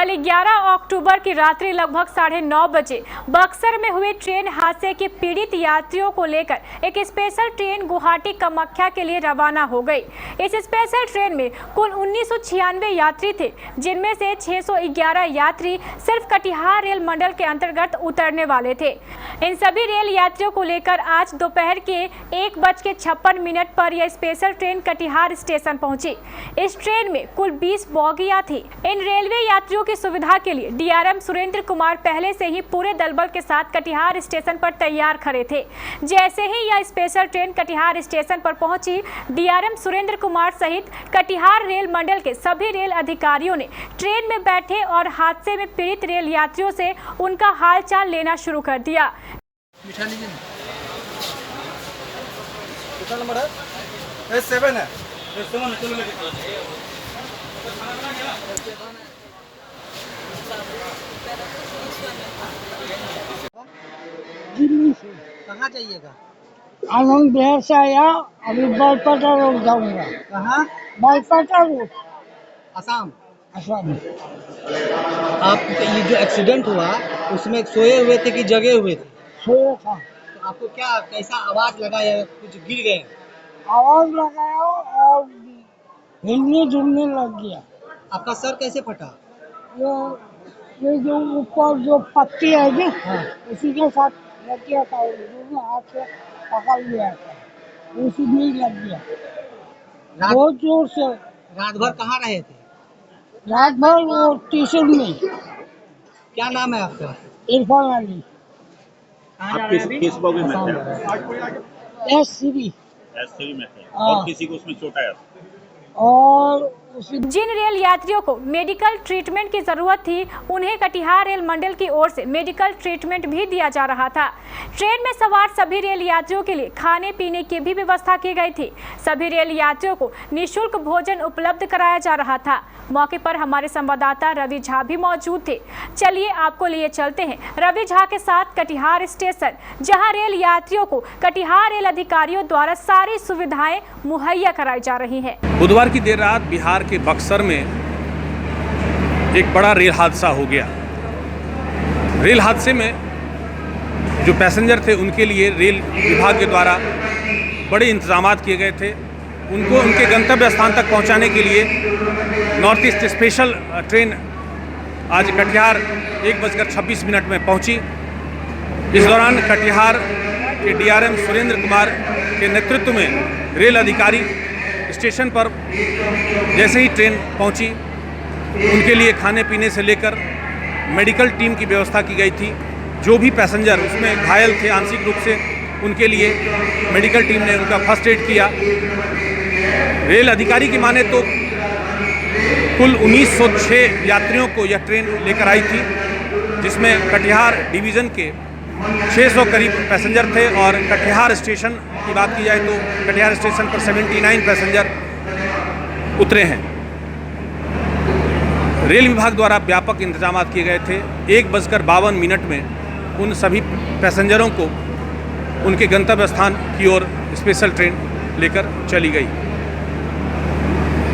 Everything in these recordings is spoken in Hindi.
कल 11 अक्टूबर की रात्रि लगभग 9:30 बजे बक्सर में हुए ट्रेन हादसे के पीड़ित यात्रियों को लेकर एक स्पेशल ट्रेन गुवाहाटी कामाख्या के लिए रवाना हो गई। इस स्पेशल ट्रेन में कुल 1996 यात्री थे, जिनमें से 611 यात्री सिर्फ कटिहार रेल मंडल के अंतर्गत उतरने वाले थे। इन सभी रेल यात्रियों को लेकर आज दोपहर के 1:56 पर यह स्पेशल ट्रेन कटिहार स्टेशन पहुंची। इस ट्रेन में कुल 20 बोगियां थी। इन रेलवे यात्रियों की सुविधा के लिए डीआरएम सुरेंद्र कुमार पहले से ही पूरे दलबल के साथ कटिहार स्टेशन पर तैयार खड़े थे। जैसे ही यह स्पेशल ट्रेन कटिहार स्टेशन पर पहुंची, डीआरएम सुरेंद्र कुमार सहित कटिहार रेल मंडल के सभी रेल अधिकारियों ने ट्रेन में बैठे और हादसे में पीड़ित रेल यात्रियों से उनका हालचाल लेना शुरू कर दिया। कितना नंबर है? S7 है। S7 चलो लेके दिल्ली से। कहाँ जाइएगा? आनंद बिहार से आया, अभी बाईपाटा रोड जाऊंगा। कहाँ? बाईपाटा रोड, असम। असम। आप ये जो एक्सीडेंट हुआ उसमें सोए हुए थे कि जगे हुए थे? सोया था। तो आपको क्या कैसा आवाज लगा या कुछ गिर गए? आवाज लगाया और हिलने जुलने लग गया। आपका सर कैसे फटा? ये जो ऊपर जो पत्ती है ना, हाँ। उसी के साथ लग गया था, दोनों हाथ से पकड़ लिया था, उसी में ही लग गया बहुत जोर से। रात भर कहाँ रहे थे? रात भर वो स्टेशन में। क्या नाम है आपका? इरफान अली। आप किस बॉगी में थे? S3 में थे। और किसी को उसमें चोट आया? और जिन रेल यात्रियों को मेडिकल ट्रीटमेंट की जरूरत थी, उन्हें कटिहार रेल मंडल की ओर से मेडिकल ट्रीटमेंट भी दिया जा रहा था। ट्रेन में सवार सभी रेल यात्रियों के लिए खाने पीने की भी व्यवस्था की गई थी। सभी रेल यात्रियों को निःशुल्क भोजन उपलब्ध कराया जा रहा था। मौके पर हमारे संवाददाता रवि झा भी मौजूद थे। चलिए आपको लिए चलते हैं रवि झा के साथ कटिहार स्टेशन, जहां रेल यात्रियों को कटिहार रेल अधिकारियों द्वारा सारी सुविधाएं मुहैया कराई जा रही हैं। बुधवार की देर रात बिहार के बक्सर में एक बड़ा रेल हादसा हो गया। रेल हादसे में जो पैसेंजर थे उनके लिए रेल विभाग के द्वारा बड़े इंतजाम किए गए थे। उनको उनके गंतव्य स्थान तक पहुंचाने के लिए नॉर्थ ईस्ट स्पेशल ट्रेन आज कटिहार 1:26 में पहुंची। इस दौरान कटिहार के डीआरएम सुरेंद्र कुमार के नेतृत्व में रेल अधिकारी स्टेशन पर जैसे ही ट्रेन पहुंची, उनके लिए खाने पीने से लेकर मेडिकल टीम की व्यवस्था की गई थी। जो भी पैसेंजर उसमें घायल थे आंशिक रूप से, उनके लिए मेडिकल टीम ने उनका फर्स्ट एड किया। रेल अधिकारी की माने तो कुल 1906 यात्रियों को यह ट्रेन लेकर आई थी, जिसमें कटिहार डिवीज़न के 600 करीब पैसेंजर थे। और कटिहार स्टेशन की बात की जाए तो कटिहार स्टेशन पर 79 पैसेंजर उतरे हैं। रेल विभाग द्वारा व्यापक इंतजाम किए गए थे। 1:52 में उन सभी पैसेंजरों को उनके गंतव्य स्थान की ओर स्पेशल ट्रेन लेकर चली गई।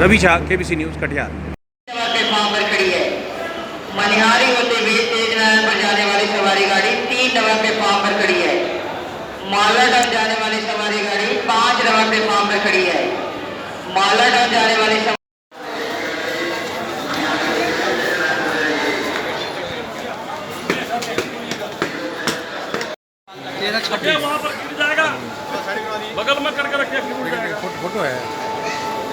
Ravi Jha, KBC news, Katihar. Platform पर खड़ी है। मनिहारी होते हुए तेज नहर पर जाने वाली सवारी गाड़ी 3 नंबर प्लेटफॉर्म पर खड़ी है। मालाडन जाने वाली सवारी गाड़ी 5 नंबर प्लेटफॉर्म पर खड़ी है। मालाडन जाने वाली वहाँ पर गिर जाएगा, बगल में करके रखिए, फोटो है?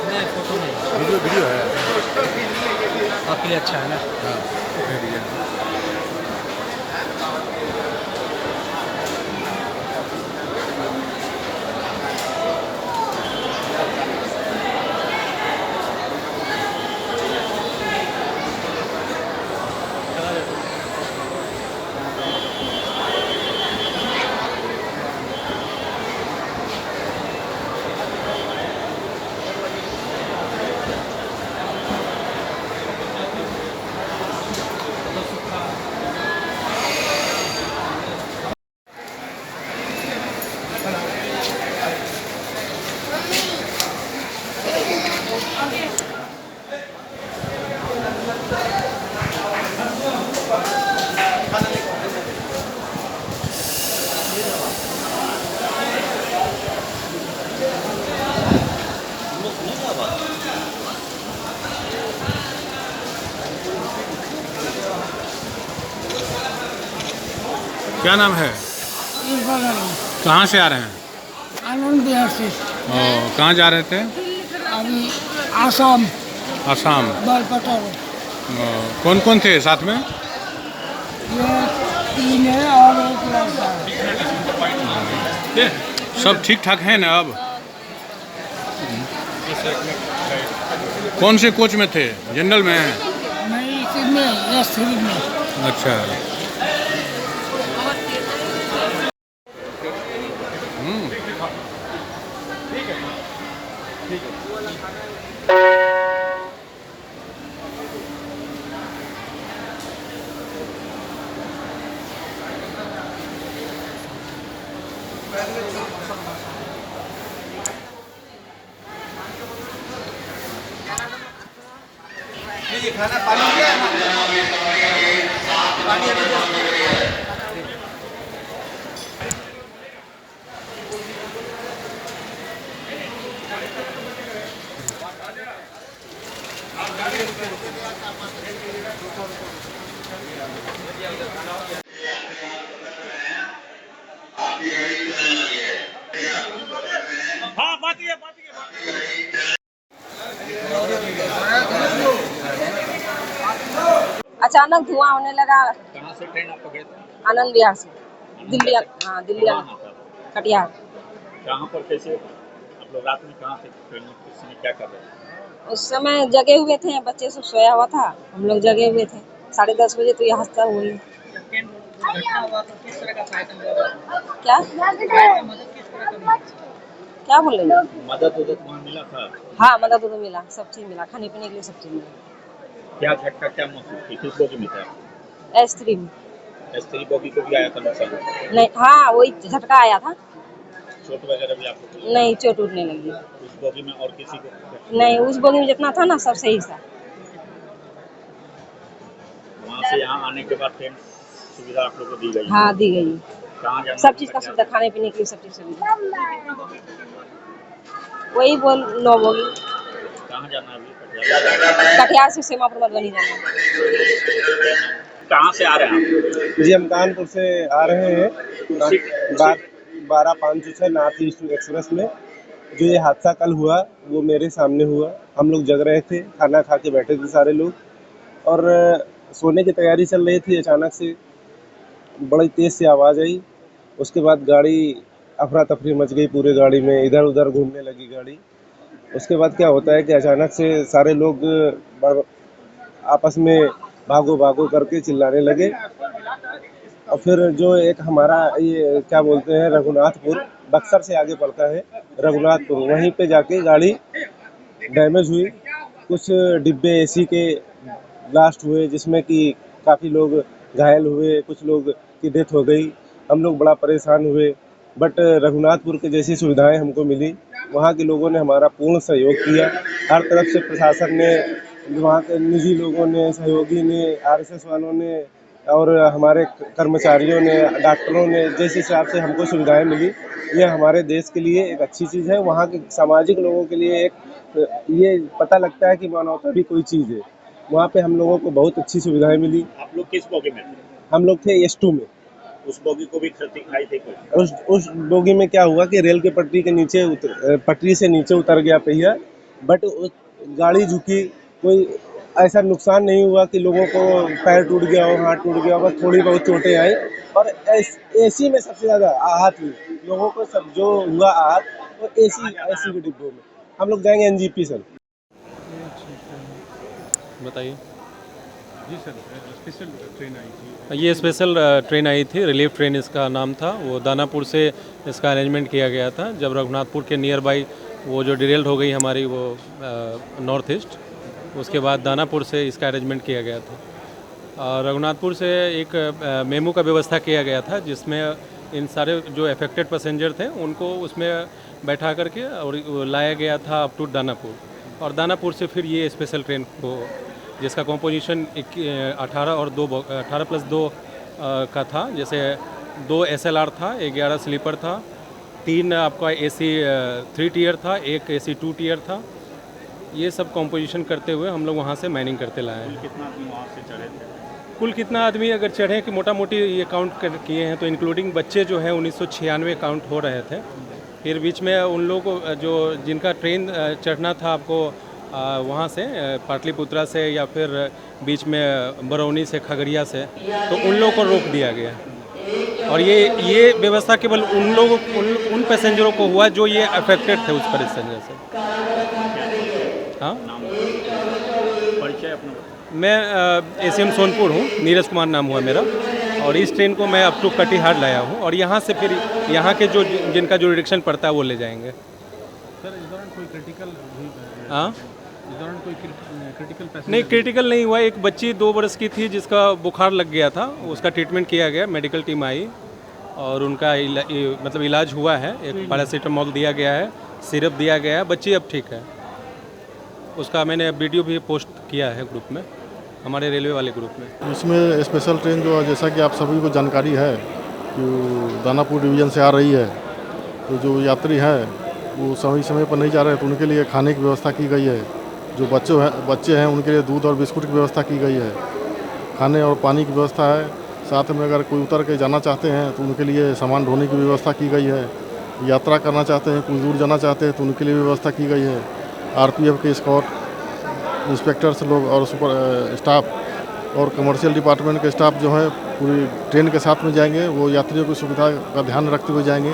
नहीं, फोटो नहीं, वीडियो है। आपके लिए अच्छा है ना? हाँ। क्या नाम है? इरफान अली, कहाँ से आ रहे हैं? आनंद बिहार से। कहाँ जा रहे थे? अभी आसाम आसाम। बालपटा में। कौन कौन थे साथ में? ये 3 है और एक लड़का है। सब ठीक ठाक हैं ना अब? कौन से कोच में थे? जनरल में हैं? नहीं, इसमें S3 में। अच्छा। हाँ बात ये अचानक धुआं होने लगा। कहाँ से ट्रेन आप पकड़े थे? आनंद विहार से दिल्ली। हाँ, दिल्ली कटिहार। कहाँ पर कैसे आप लोग रात में कहाँ थे? ट्रेन में किस समय क्या कर रहे थे? उस समय जगे हुए थे, बच्चे सब सोया हुआ था, हम लोग जगे हुए थे। 10:30 बजे तो ये हादसा हुई। क्या क्या बोल रहे हैं? मदद वहाँ मिला था? हाँ, मदद तो मिला, सब चीज मिला, खाने पीने के लिए सब चीज मिला। क्या झटका क्या महसूस की? किस बोगी में था? S3 में। S3 बोगी को भी आया था नुकसान? नहीं, हाँ वही झटका आया था। चोट वगैरह भी आपको? नहीं, चोट उठने लगी। उस बोगी में और किसी को? नहीं, उस बोगी में जितना था ना सब सही था। वहाँ से यहाँ आने के बाद ट्रेन सुविधा आप लोग को दी गई? हाँ, दी गई। कहाँ जाना? सब चीज का सुविधा, खाने पीने के लिए सब चीज सुविधा। वही बोल 9 बोगी। कहाँ जाना है अभी? कटिहार से सेमापुर मधुबनी जाना है। कहाँ से आ रहे हैं आप? जी, हम कानपुर से आ रहे हैं 12-506 नॉर्थ ईस्ट एक्सप्रेस में। जो ये हादसा कल हुआ वो मेरे सामने हुआ। हम लोग जग रहे थे, खाना खा के बैठे थे सारे लोग और सोने की तैयारी चल रही थी। अचानक से बड़ी तेज़ से आवाज़ आई। उसके बाद गाड़ी अफरा तफरी मच गई पूरे गाड़ी में, इधर उधर घूमने लगी गाड़ी। उसके बाद क्या होता है कि अचानक से सारे लोग आपस में भागो भागो करके चिल्लाने लगे और फिर जो एक हमारा ये क्या बोलते हैं रघुनाथपुर, बक्सर से आगे पड़ता है रघुनाथपुर, वहीं पे जाके गाड़ी डैमेज हुई। कुछ डिब्बे AC के ब्लास्ट हुए जिसमें कि काफ़ी लोग घायल हुए, कुछ लोग की डेथ हो गई। हम लोग बड़ा परेशान हुए, बट रघुनाथपुर के जैसी सुविधाएं हमको मिली। वहाँ के लोगों ने हमारा पूर्ण सहयोग किया। हर तरफ से प्रशासन ने, वहाँ के निजी लोगों ने, सहयोगी ने, RSS वालों ने और हमारे कर्मचारियों ने, डॉक्टरों ने, जिस हिसाब से हमको सुविधाएं मिली, ये हमारे देश के लिए एक अच्छी चीज़ है। वहाँ के सामाजिक लोगों के लिए एक ये पता लगता है कि मानवता भी कोई चीज़ है। वहाँ पे हम लोगों को बहुत अच्छी सुविधाएं मिली। आप लोग किस बोगी में थे? हम लोग थे S2 में। उस बोगी को भी क्षति आई थी कोई? उस बोगी में क्या हुआ कि रेल के पटरी के नीचे पटरी से नीचे उतर गया पहिया, बट गाड़ी झुकी। कोई ऐसा नुकसान नहीं हुआ कि लोगों को पैर टूट गया हो, हाथ टूट गया हो, बस थोड़ी बहुत चोटें आई। और AC में सबसे ज़्यादा आहत हुई लोगों को, सब जो हुआ आहत वो AC के डिब्बों में। हम लोग जाएंगे NGP सर। बताइए। जी सर, स्पेशल ट्रेन आई थी। ये स्पेशल ट्रेन आई थी, रिलीफ ट्रेन इसका नाम था। वो दानापुर से इसका अरेंजमेंट किया गया था। जब रघुनाथपुर के नियर बाई वो जो डिरेल्ड हो गई हमारी वो नॉर्थ ईस्ट, उसके बाद दानापुर से इसका अरेंजमेंट किया गया था। और रघुनाथपुर से एक मेमू का व्यवस्था किया गया था जिसमें इन सारे जो अफेक्टेड पैसेंजर थे उनको उसमें बैठा करके और लाया गया था अप टू दानापुर। और दानापुर से फिर ये स्पेशल ट्रेन को, जिसका कॉम्पोजिशन 18+2 का था, जैसे 2 SLR था, 11 स्लीपर था, 3 आपका AC 3 टियर था, 1 AC 2 टियर था। ये सब कॉम्पोजिशन करते हुए हम लोग वहाँ से माइनिंग करते लाए हैं। कितना आदमी वहाँ से चढ़े थे? कुल कितना आदमी अगर चढ़े कि मोटा मोटी ये काउंट किए हैं तो इंक्लूडिंग बच्चे जो हैं 1996 काउंट हो रहे थे। फिर बीच में उन लोगों को जो जिनका ट्रेन चढ़ना था आपको वहाँ से पाटलिपुत्रा से या फिर बीच में बरौनी से खगड़िया से, तो उन लोगों को रोक दिया गया। और ये व्यवस्था केवल उन पैसेंजरों को हुआ जो ये अफेक्टेड थे उस पैसेंजर से। हाँ, परिचय अपना? मैं एसीएम सोनपुर हूँ, नीरज कुमार नाम हुआ मेरा। और इस ट्रेन को मैं अप टू कटिहार लाया हूँ और यहाँ से फिर यहाँ के जो जिनका जो डायरेक्शन पड़ता है वो ले जाएंगे। सर इस दौरान कोई क्रिटिकल हाँ, इस दौरान कोई क्रिटिकल नहीं क्रिटिकल नहीं हुआ। एक बच्ची 2 वर्ष की थी जिसका बुखार लग गया था, उसका ट्रीटमेंट किया गया, मेडिकल टीम आई और उनका मतलब इलाज हुआ है। एक पैरासीटामोल दिया गया है, सिरप दिया गया है, बच्ची अब ठीक है। उसका मैंने वीडियो भी पोस्ट किया है ग्रुप में, हमारे रेलवे वाले ग्रुप में। इसमें स्पेशल ट्रेन जो जैसा कि आप सभी को जानकारी है कि दानापुर डिवीज़न से आ रही है, तो जो यात्री हैं वो समय पर नहीं जा रहे हैं, तो उनके लिए खाने की व्यवस्था की गई है। जो बच्चे हैं उनके लिए दूध और बिस्कुट की व्यवस्था की गई है, खाने और पानी की व्यवस्था है। साथ में अगर कोई उतर के जाना चाहते हैं तो उनके लिए सामान ढोने की व्यवस्था की गई है। यात्रा करना चाहते हैं, कुछ दूर जाना चाहते हैं तो उनके लिए व्यवस्था की गई है। आरपीएफ के स्कॉट इंस्पेक्टर्स लोग और सुपर स्टाफ और कमर्शियल डिपार्टमेंट के स्टाफ जो है पूरी ट्रेन के साथ में जाएंगे। वो यात्रियों की सुविधा का ध्यान रखते हुए जाएंगे।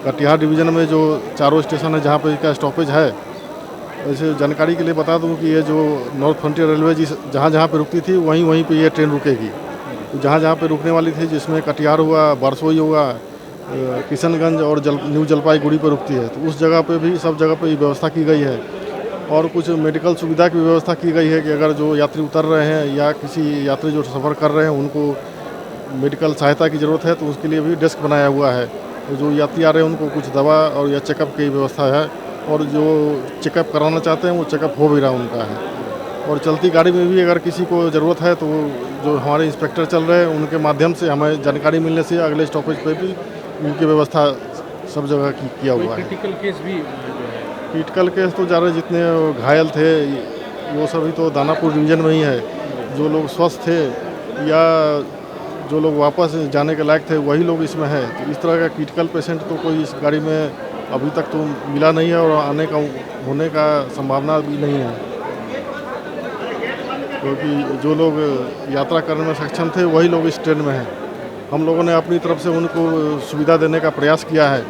कटिहार डिवीज़न में जो चारों स्टेशन है जहाँ पर इसका स्टॉपेज है, वैसे जानकारी के लिए बता दूं कि ये जो नॉर्थ फ्रंटियर रेलवे जहाँ पे रुकती थी वहीं पे ये ट्रेन रुकेगी। तो जहाँ पे रुकने वाली थी, जिसमें कटिहार हुआ, बारसोई हुआ, किशनगंज और न्यू जलपाईगुड़ी पर रुकती है, तो उस जगह पे भी सब जगह पे व्यवस्था की गई है। और कुछ मेडिकल सुविधा की व्यवस्था की गई है कि अगर जो यात्री उतर रहे हैं या किसी यात्री जो सफ़र कर रहे हैं उनको मेडिकल सहायता की ज़रूरत है तो उसके लिए भी डेस्क बनाया हुआ है। तो जो यात्री आ रहे हैं उनको कुछ दवा और या चेकअप की व्यवस्था है, और जो चेकअप कराना चाहते हैं वो चेकअप हो भी रहा उनका है। और चलती गाड़ी में भी अगर किसी को ज़रूरत है तो जो हमारे इंस्पेक्टर चल रहे हैं उनके माध्यम से हमें जानकारी मिलने से अगले स्टॉपेज पे भी उनकी व्यवस्था सब जगह किया हुआ है। क्रिटिकल केस भी क्रिटिकल केस तो ज़्यादा जितने घायल थे वो सभी तो दानापुर डिवीज़न में ही है। जो लोग स्वस्थ थे या जो लोग वापस जाने के लायक थे वही लोग इसमें है। तो इस तरह का क्रिटिकल पेशेंट तो कोई इस गाड़ी में अभी तक तो मिला नहीं है और होने का संभावना भी नहीं है, क्योंकि जो लोग यात्रा करने में सक्षम थे वही लोग इस ट्रेन में हैं। हम लोगों ने अपनी तरफ से उनको सुविधा देने का प्रयास किया है।